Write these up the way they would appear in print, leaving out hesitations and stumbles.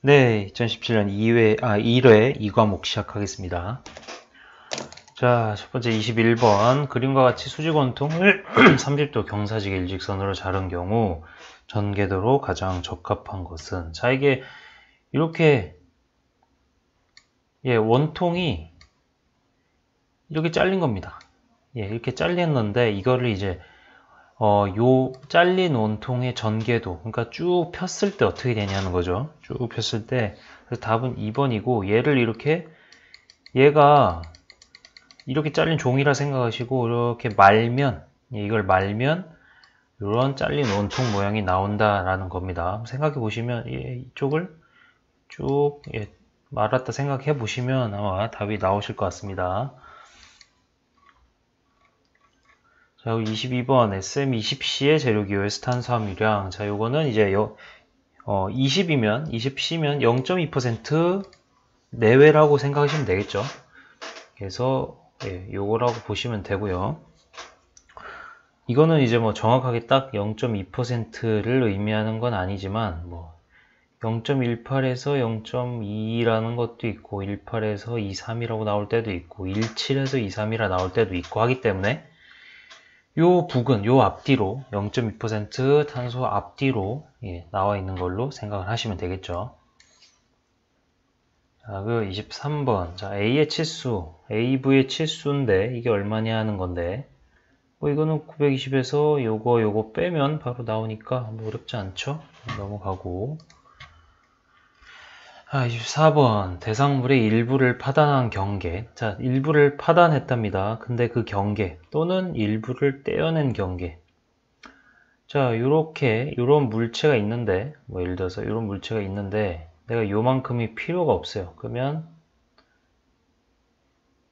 네, 2017년 1회 2과목 시작하겠습니다. 자, 첫 번째 21번. 그림과 같이 수직원통을 30도 경사지게 일직선으로 자른 경우 전개도로 가장 적합한 것은? 자, 이게 이렇게 원통이 이렇게 잘린 겁니다. 이렇게 잘렸는데 이거를 이제 요 잘린 원통의 전개도, 그러니까 쭉 폈을 때 어떻게 되냐는 거죠. 쭉 폈을 때. 그래서 답은 2번이고, 얘가 이렇게 잘린 종이라 생각하시고, 이렇게 말면, 이걸 말면, 이런 잘린 원통 모양이 나온다라는 겁니다. 생각해 보시면, 이쪽을 쭉 말았다 생각해 보시면 아마 답이 나오실 것 같습니다. 자, 22번 SM20C의 재료기호에서 탄수화물량. 자, 요거는 이제 20이면 20C면 0.2% 내외라고 생각하시면 되겠죠. 그래서 요거라고 보시면 되고요. 이거는 이제 뭐 정확하게 딱 0.2%를 의미하는 건 아니지만 뭐 0.18에서 0.2라는 것도 있고 18에서 23이라고 나올 때도 있고 17에서 23이라 나올 때도 있고 하기 때문에 요 부근, 요 앞뒤로 0.2% 탄소 앞뒤로 나와 있는 걸로 생각을 하시면 되겠죠. 자, 그 23번. 자, A의 치수, AV의 치수인데 이게 얼마냐 하는 건데 뭐 이거는 920에서 요거 빼면 바로 나오니까 뭐 어렵지 않죠? 넘어가고. 24번. 대상물의 일부를 파단한 경계. 자, 일부를 파단했답니다. 근데 그 경계 또는 일부를 떼어낸 경계. 자, 요런 물체가 있는데, 뭐 예를 들어서 요런 물체가 있는데 내가 요만큼이 필요가 없어요. 그러면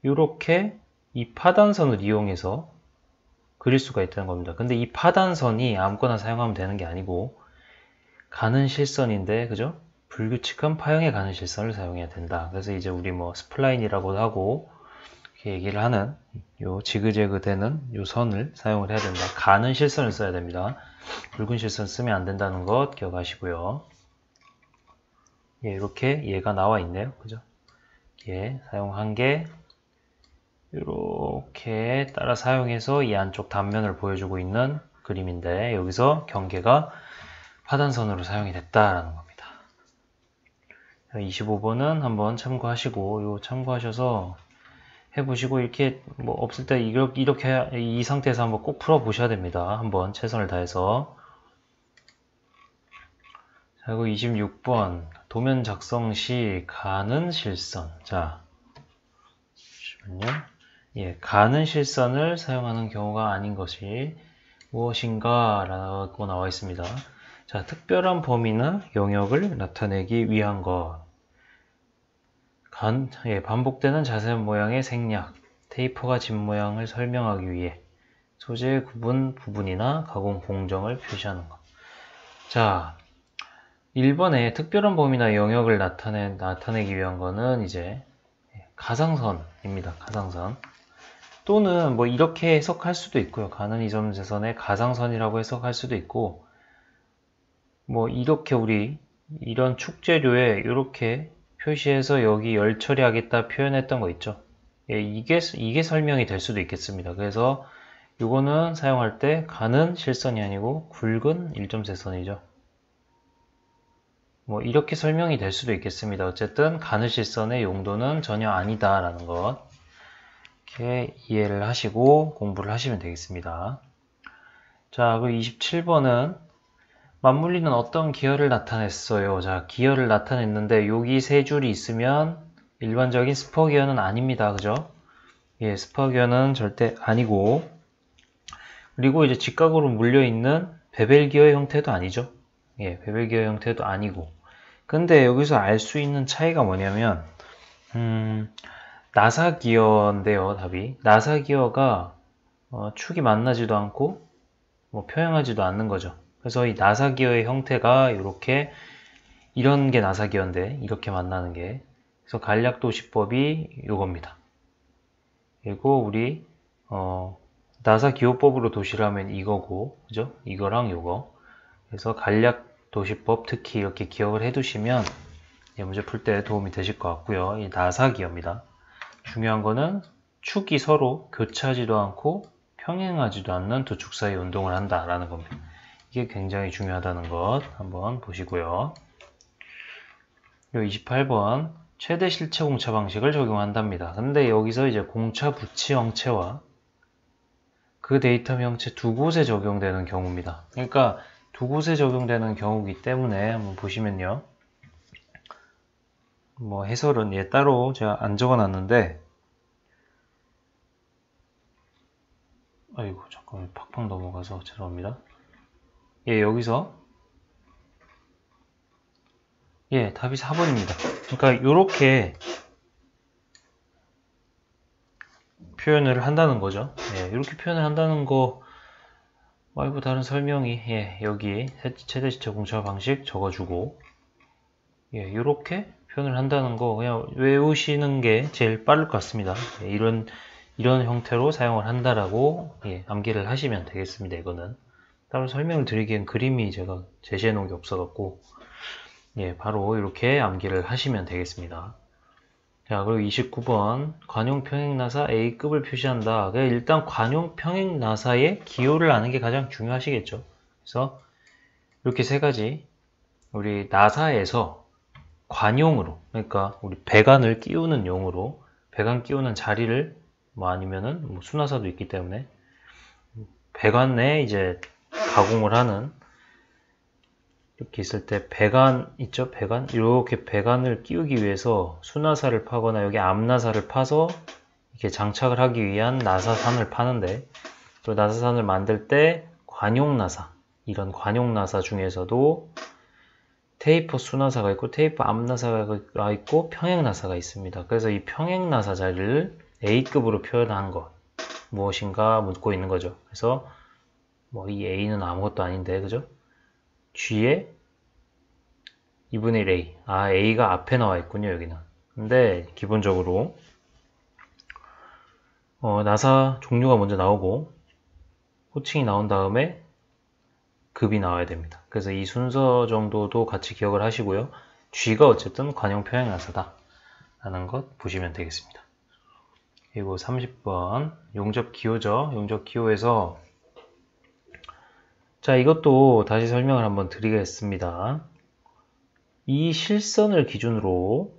요렇게 이 파단선을 이용해서 그릴 수가 있다는 겁니다. 근데 이 파단선이 아무거나 사용하면 되는 게 아니고 가는 실선인데, 그죠? 불규칙한 파형에 가는 실선을 사용해야 된다. 그래서 이제 우리 뭐 스플라인이라고도 하고 이렇게 얘기를 하는 요 지그재그 되는 요 선을 사용을 해야 된다. 가는 실선을 써야 됩니다. 붉은 실선 쓰면 안 된다는 것 기억하시고요. 이렇게 얘가 나와 있네요. 그죠? 사용한 게 이렇게 따라 사용해서 이 안쪽 단면을 보여주고 있는 그림인데 여기서 경계가 파단선으로 사용이 됐다라는 겁니다. 25번은 한번 참고하시고 참고하셔서 해보시고 이렇게 뭐 없을 때 이렇게 이 상태에서 한번 꼭 풀어 보셔야 됩니다. 한번 최선을 다해서. 자, 그리고 26번 도면 작성 시 가는 실선. 자, 잠시만요. 가는 실선을 사용하는 경우가 아닌 것이 무엇인가 라고 나와 있습니다. 자, 특별한 범위나 영역을 나타내기 위한 것. 반복되는 자세한 모양의 생략, 테이퍼가 진 모양을 설명하기 위해 소재의 구분 부분이나 가공 공정을 표시하는 것. 자, 1번에 특별한 범위나 영역을 나타내기 위한 거는 이제 가상선입니다. 가상선. 또는 뭐 이렇게 해석할 수도 있고요. 가는 이점제선의 가상선이라고 해석할 수도 있고, 뭐 이렇게 우리 이런 축재료에 이렇게 표시해서 여기 열 처리하겠다 표현했던 거 있죠. 이게 설명이 될 수도 있겠습니다. 그래서 이거는 사용할 때 가는 실선이 아니고 굵은 일점세선이죠. 뭐 이렇게 설명이 될 수도 있겠습니다. 어쨌든 가는 실선의 용도는 전혀 아니다라는 것 이렇게 이해를 하시고 공부를 하시면 되겠습니다. 자, 그리고 27번은 맞물리는 어떤 기혈을 나타냈어요. 자, 기혈을 나타냈는데 여기 세 줄이 있으면 일반적인 스퍼 기혈은 아닙니다. 그죠? 스퍼 기혈은 절대 아니고, 그리고 이제 직각으로 물려있는 베벨 기혈 형태도 아니죠. 베벨 기혈 형태도 아니고. 근데 여기서 알 수 있는 차이가 뭐냐면 나사 기혈인데요. 답이 나사 기혈가 축이 만나지도 않고 뭐 평행하지도 않는 거죠. 그래서 이 나사기어의 형태가 이런 게 나사기어인데 이렇게 만나는 게, 그래서 간략도시법이 요겁니다. 그리고 우리 나사기호법으로 도시를 하면 이거고, 그죠? 이거랑 요거. 그래서 간략도시법 특히 이렇게 기억을 해두시면 문제 풀 때 도움이 되실 것 같고요. 이 나사 기어입니다. 중요한 거는 축이 서로 교차하지도 않고 평행하지도 않는 두 축 사이 운동을 한다라는 겁니다. 이게 굉장히 중요하다는 것 한번 보시고요. 28번 최대 실체 공차 방식을 적용한답니다. 근데 여기서 이제 공차 부치 형체와 그 데이터 형체 두 곳에 적용되는 경우입니다. 그러니까 두 곳에 적용되는 경우이기 때문에 한번 보시면요. 뭐 해설은 따로 제가 안 적어놨는데, 아이고 잠깐만 팍팍 넘어가서 죄송합니다. 여기서 답이 4번입니다. 그러니까 이렇게 표현을 한다는 거죠. 이렇게 표현을 한다는 거 말고 다른 설명이 여기 최대 실체 공차 방식 적어주고 이렇게 표현을 한다는 거 그냥 외우시는 게 제일 빠를 것 같습니다. 이런 형태로 사용을 한다라고 암기를 하시면 되겠습니다. 이거는 따로 설명을 드리기엔 그림이 제가 제시해 놓은 게 없어 갖고 바로 이렇게 암기를 하시면 되겠습니다. 자, 그리고 29번 관용 평행 나사 A급을 표시한다. 일단 관용 평행 나사의 기호를 아는 게 가장 중요하시겠죠. 그래서 이렇게 세 가지 우리 나사에서 관용으로, 그러니까 우리 배관을 끼우는 용으로 배관 끼우는 자리를 아니면은 수나사도 있기 때문에 배관 내에 이제 가공을 하는, 이렇게 있을 때 배관 있죠? 배관? 이렇게 배관을 끼우기 위해서 수나사를 파거나 여기 앞나사를 파서 이렇게 장착을 하기 위한 나사산을 파는데, 그 나사산을 만들 때 관용나사, 이런 관용나사 중에서도 테이프 수나사가 있고 테이프 앞나사가 있고 평행나사가 있습니다. 그래서 이 평행나사 자리를 A급으로 표현한 것 무엇인가 묻고 있는 거죠. 그래서 이 A는 아무것도 아닌데, 그죠? G에 2분의 1 A. A가 앞에 나와 있군요, 여기는. 근데 기본적으로 나사 종류가 먼저 나오고 호칭이 나온 다음에 급이 나와야 됩니다. 그래서 이 순서 정도도 같이 기억을 하시고요. G가 어쨌든 관용 평행 나사다 라는 것 보시면 되겠습니다. 그리고 30번 용접 기호죠. 용접 기호에서 자, 이것도 다시 설명을 한번 드리겠습니다. 이 실선을 기준으로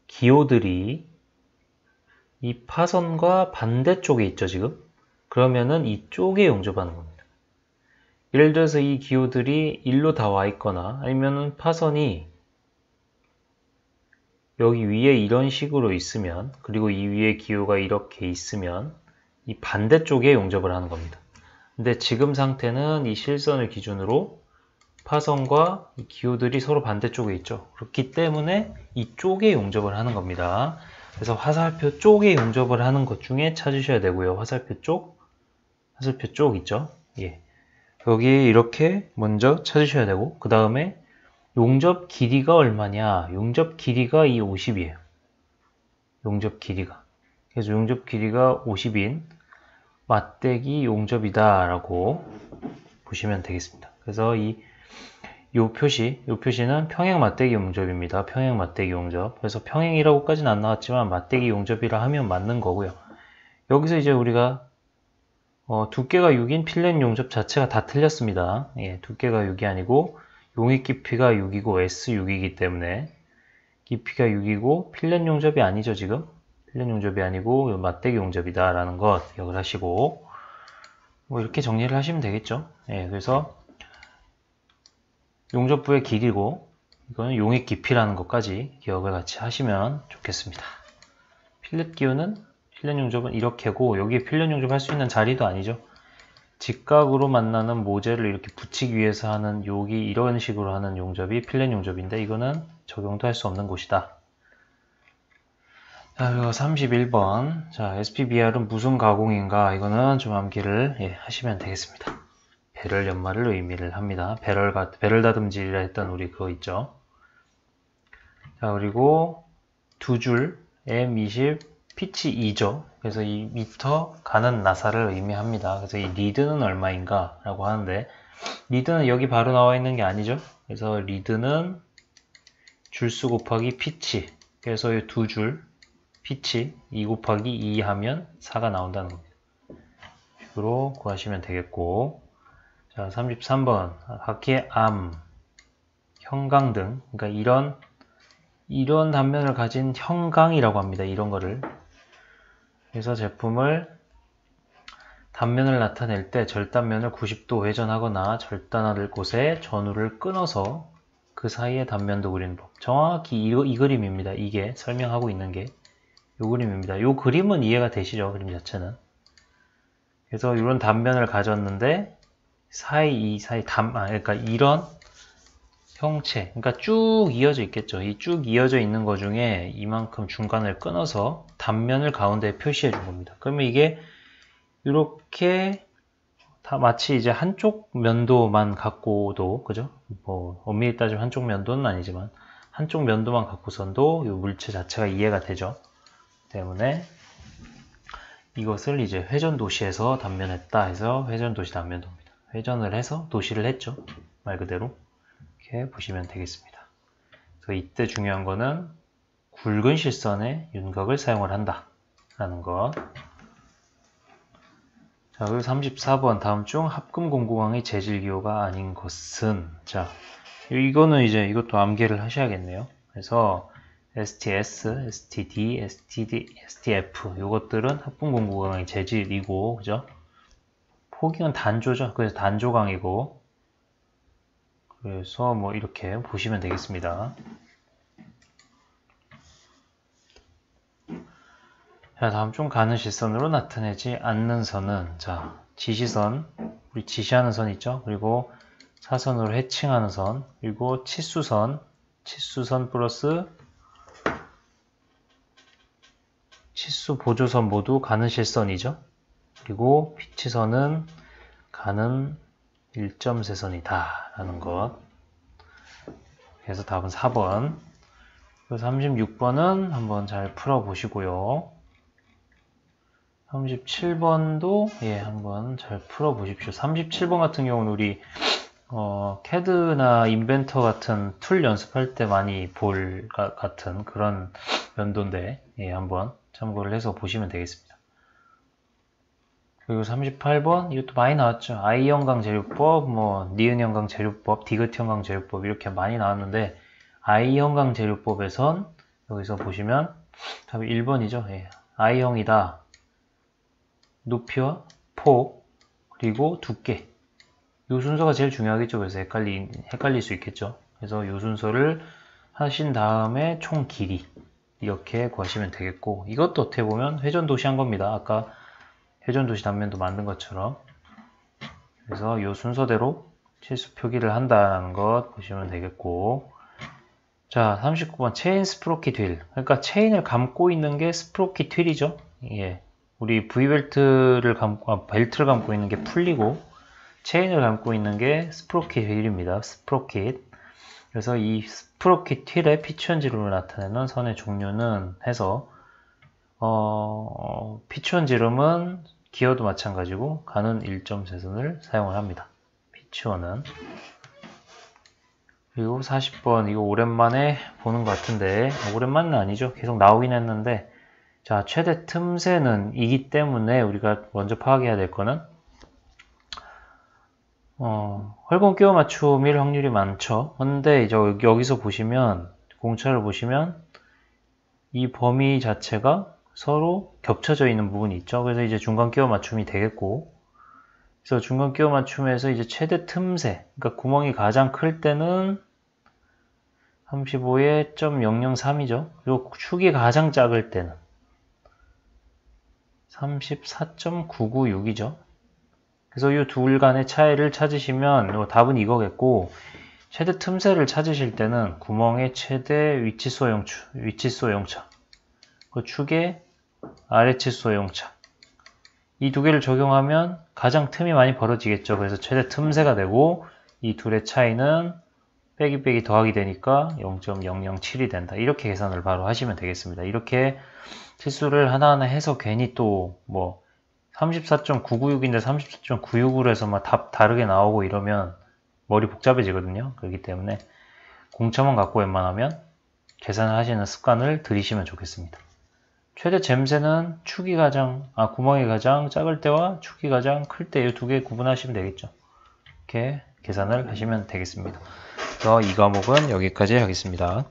기호들이 이 파선과 반대쪽에 있죠, 지금? 그러면은 이쪽에 용접하는 겁니다. 예를 들어서 이 기호들이 일로 다 와 있거나 아니면은 파선이 여기 위에 이런 식으로 있으면, 그리고 이 위에 기호가 이렇게 있으면 이 반대쪽에 용접을 하는 겁니다. 근데 지금 상태는 이 실선을 기준으로 파선과 이 기호들이 서로 반대쪽에 있죠. 그렇기 때문에 이쪽에 용접을 하는 겁니다. 그래서 화살표 쪽에 용접을 하는 것 중에 찾으셔야 되고요. 화살표 쪽 있죠? 여기 이렇게 먼저 찾으셔야 되고, 그 다음에 용접 길이가 얼마냐? 용접 길이가 이 50이에요. 용접 길이가. 그래서 용접 길이가 50인 맞대기 용접이다 라고 보시면 되겠습니다. 그래서 요 표시는 평행 맞대기 용접입니다. 평행 맞대기 용접. 그래서 평행이라고까지는 안 나왔지만 맞대기 용접이라 하면 맞는 거고요. 여기서 이제 우리가 두께가 6인 필렛 용접 자체가 다 틀렸습니다. 두께가 6이 아니고 용입 깊이가 6이고 S6이기 때문에 깊이가 6이고 필렛 용접이 아니죠, 지금. 필렛 용접이 아니고 맞대기 용접이다 라는 것 기억을 하시고 이렇게 정리를 하시면 되겠죠. 그래서 용접부의 길이고 이거는 용입 깊이라는 것까지 기억을 같이 하시면 좋겠습니다. 필렛 용접은 이렇게고, 여기에 필렛 용접할 수 있는 자리도 아니죠. 직각으로 만나는 모재를 이렇게 붙이기 위해서 하는 여기 이런 식으로 하는 용접이 필렛 용접인데 이거는 적용도 할 수 없는 곳이다. 자, 그리고 31번. 자, SPBR은 무슨 가공인가? 이거는 좀 암기를 하시면 되겠습니다. 배럴 연마를 의미를 합니다. 배럴 다듬질이라 했던 우리 그거 있죠. 자, 그리고 두 줄 M20 피치 2죠. 그래서 이 미터 가는 나사를 의미합니다. 그래서 이 리드는 얼마인가 라고 하는데, 리드는 여기 바로 나와 있는 게 아니죠. 그래서 리드는 줄수 곱하기 피치. 그래서 이 두 줄 피치 2 곱하기 2 하면 4가 나온다는 겁니다. 식으로 구하시면 되겠고, 자 33번 각기의 암, 형강 등, 그러니까 이런 단면을 가진 형강이라고 합니다. 이런 거를. 그래서 제품을 단면을 나타낼 때 절단면을 90도 회전하거나 절단할 곳에 전후를 끊어서 그 사이에 단면도 그리는 법. 정확히 이 그림입니다. 이게 설명하고 있는 게 이 그림입니다. 이 그림은 이해가 되시죠? 그림 자체는. 그래서 이런 단면을 가졌는데 그러니까 이런 형체, 그러니까 쭉 이어져 있겠죠. 이 쭉 이어져 있는 것 중에 이만큼 중간을 끊어서 단면을 가운데에 표시해 준 겁니다. 그러면 이게 이렇게 다 마치 이제 한쪽 면도만 갖고도, 그죠? 뭐 엄밀히 따지면 한쪽 면도는 아니지만 한쪽 면도만 갖고선도 이 물체 자체가 이해가 되죠. 때문에 이것을 이제 회전 도시에서 단면했다 해서 회전 도시 단면도입니다. 회전을 해서 도시를 했죠. 말 그대로. 이렇게 보시면 되겠습니다. 그래서 이때 중요한 거는 굵은 실선에 윤곽을 사용을 한다 라는 것. 자, 그리고 34번 다음 중 합금 공구강의 재질 기호가 아닌 것은, 자, 이거는 이제 이것도 암기를 하셔야겠네요. 그래서 STS, STD, STF 이것들은 합금 공구강의 재질이고, 그죠? 포기는 단조죠. 그래서 단조강이고, 그래서 뭐 이렇게 보시면 되겠습니다. 자, 다음 중 가는 실선으로 나타내지 않는 선은, 자, 지시선, 우리 지시하는 선 있죠? 그리고 사선으로 해칭하는 선, 그리고 치수선 플러스 치수 보조선 모두 가는 실선이죠? 그리고 피치선은 가는 일점세선이다 라는 것. 그래서 답은 4번. 36번은 한번 잘 풀어보시고요. 37번도 한번 잘 풀어보십시오. 37번 같은 경우는 우리 캐드나 인벤터 같은 툴 연습할 때 많이 볼 같은 그런 면도인데 한번 참고를 해서 보시면 되겠습니다. 그리고 38번 이것도 많이 나왔죠. I 형광 재료법, 뭐 니은 형광 재료법, 디귿 형광 재료법 이렇게 많이 나왔는데 I 형광 재료법에선 여기서 보시면 답이 1번이죠. I형이다. 높이와 폭 그리고 두께 이 순서가 제일 중요하겠죠. 그래서 헷갈릴 수 있겠죠. 그래서 이 순서를 하신 다음에 총 길이 이렇게 구하시면 되겠고, 이것도 어떻게 보면 회전도시 한 겁니다. 아까 회전도시 단면도 만든 것처럼. 그래서 이 순서대로 치수 표기를 한다는 것 보시면 되겠고, 자 39번 체인 스프로킷 휠. 그러니까 체인을 감고 있는 게 스프로킷 휠이죠. 우리 V벨트를 벨트를 감고 있는 게 풀리고 체인을 감고 있는 게 스프로킷 휠입니다. 스프로킷. 그래서 이 스프로킷 휠의 피치원지름을 나타내는 선의 종류는 해서 피치원지름은 기어도 마찬가지고 가는 1점세선을 사용을 합니다. 피치원은. 그리고 40번 이거 오랜만에 보는 것 같은데, 오랜만은 아니죠. 계속 나오긴 했는데, 자 최대 틈새는 이기 때문에 우리가 먼저 파악해야 될 거는 헐공 끼워 맞춤일 확률이 많죠. 근데 이제 여기서 보시면 공차를 보시면 이 범위 자체가 서로 겹쳐져 있는 부분이 있죠. 그래서 이제 중간 끼워 맞춤이 되겠고, 그래서 중간 끼워 맞춤에서 이제 최대 틈새, 그러니까 구멍이 가장 클 때는 35에 0.003이죠. 그리고 축이 가장 작을 때는 34.996이죠. 그래서 이 둘 간의 차이를 찾으시면 답은 이거겠고, 최대 틈새를 찾으실 때는 구멍의 최대 위치소 용차, 그 축의 아래치소 용차, 이 두 개를 적용하면 가장 틈이 많이 벌어지겠죠. 그래서 최대 틈새가 되고, 이 둘의 차이는 빼기 더하기 되니까 0.007이 된다. 이렇게 계산을 바로 하시면 되겠습니다. 이렇게 치수를 하나하나 해서 괜히 또 뭐 34.996인데 34.96으로 해서 막 답 다르게 나오고 이러면 머리 복잡해지거든요. 그렇기 때문에 공차만 갖고 웬만하면 계산하시는 습관을 들이시면 좋겠습니다. 최대 잼새는 구멍이 가장 작을 때와 축이 가장 클 때 이 두 개 구분하시면 되겠죠. 이렇게 계산을 하시면 되겠습니다. 그래서 이 과목은 여기까지 하겠습니다.